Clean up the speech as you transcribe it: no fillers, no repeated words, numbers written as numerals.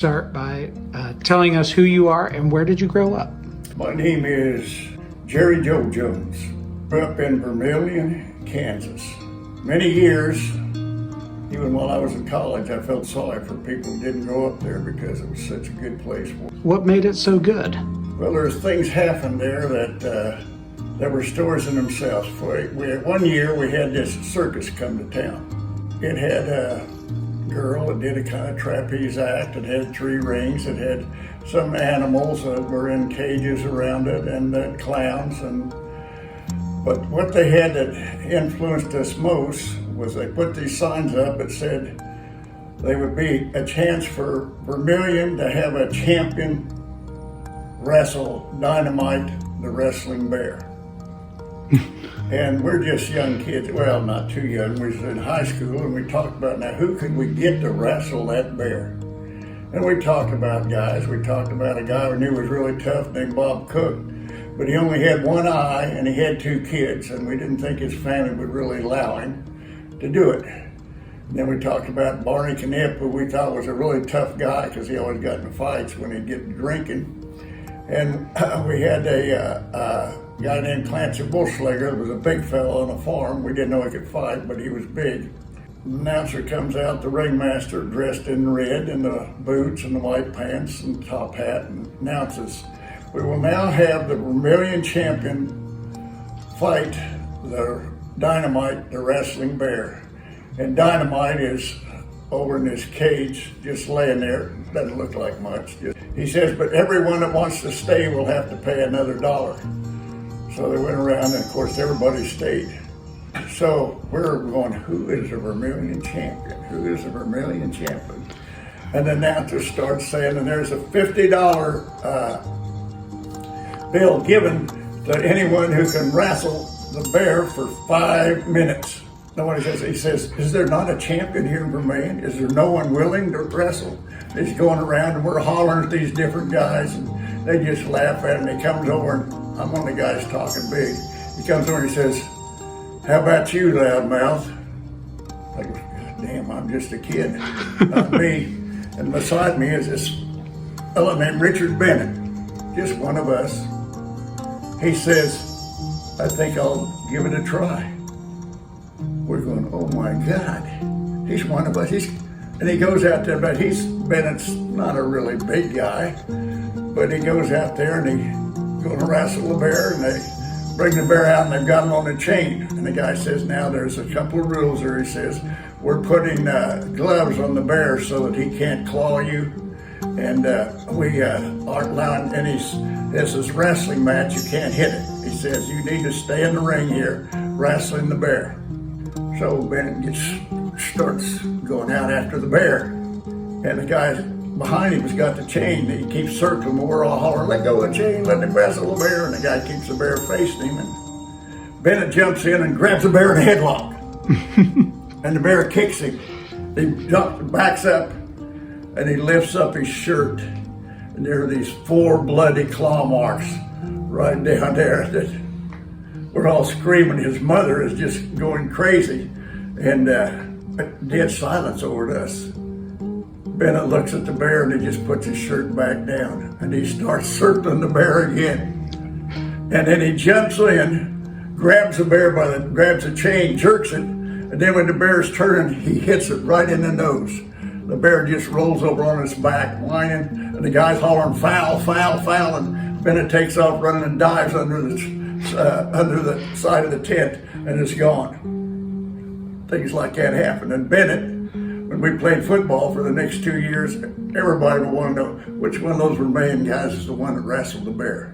Start by telling us who you are and where did you grow up? My name is Jerry Joe Jones. Grew up in Vermillion, Kansas. Many years, even while I was in college, I felt sorry for people who didn't grow up there because it was such a good place. What made it so good? Well, there's things happened there that were stories in themselves. One year we had this circus come to town. It had a girl that did a kind of trapeze act. It had 3 rings. It had some animals that were in cages around it, and clowns. But what they had that influenced us most was they put these signs up that said they would be a chance for Vermillion to have a champion wrestle Dynamite the Wrestling Bear. And we're just young kids, well, not too young, we was in high school, and we talked about, now who could we get to wrestle that bear? And we talked about guys. We talked about a guy we knew was really tough named Bob Cook, but he only had one eye and he had 2 kids, and we didn't think his family would really allow him to do it. And then we talked about Barney Knipp, who we thought was a really tough guy because he always got in fights when he'd get drinking. And we had a guy named Clancy Bullschlager that was a big fellow on a farm. We didn't know he could fight, but he was big. The announcer comes out, the ringmaster, dressed in red, in the boots and the white pants and top hat, and announces, "We will now have the Vermillion champion fight the Dynamite the Wrestling Bear." And Dynamite is over in this cage, just laying there. Doesn't look like much. He says, "But everyone that wants to stay will have to pay another $1." So they went around, and of course everybody stayed. So we're going, who is the Vermillion champion? Who is the Vermillion champion? And the announcer starts saying, and there's a $50 bill given to anyone who can wrestle the bear for 5 minutes. Nobody says, he says, "Is there not a champion here in Vermillion? Is there no one willing to wrestle?" He's going around, and we're hollering at these different guys, and they just laugh at him. He comes over, and I'm one of the guys talking big. He comes over and he says, "How about you, loudmouth?" I go, "Damn, I'm just a kid, not me." And beside me is this fellow named Richard Bennett, just one of us. He says, "I think I'll give it a try." We're going, oh my God, he's one of us. And he goes out there, but Bennett's not a really big guy, but he goes out there and he's going to wrestle the bear, and they bring the bear out and they've got him on a chain. And the guy says, "Now there's a couple of rules there." He says, "We're putting gloves on the bear so that he can't claw you. And we aren't allowing any, this is wrestling match, you can't hit it." He says, "You need to stay in the ring here, wrestling the bear." So Bennett starts going out after the bear. And the guy behind him has got the chain. He keeps circling, and we're all hollering, "Let go of the chain, let him wrestle the bear." And the guy keeps the bear facing him. And Bennett jumps in and grabs the bear in a headlock. And the bear kicks him. He backs up, and he lifts up his shirt. And there are these 4 bloody claw marks right down there that we're all screaming. His mother is just going crazy, and dead silence over to us. Bennett looks at the bear, and he just puts his shirt back down, and he starts circling the bear again. And then he jumps in, grabs the bear grabs the chain, jerks it, and then when the bear's turning, he hits it right in the nose. The bear just rolls over on its back, whining, and the guy's hollering, "Foul, foul, foul," and Bennett takes off running and dives under the side of the tent and is gone. Things like that happen. And Bennett, when we played football for the next 2 years, everybody would want to know which one of those Vermillion guys is the one that wrestled the bear.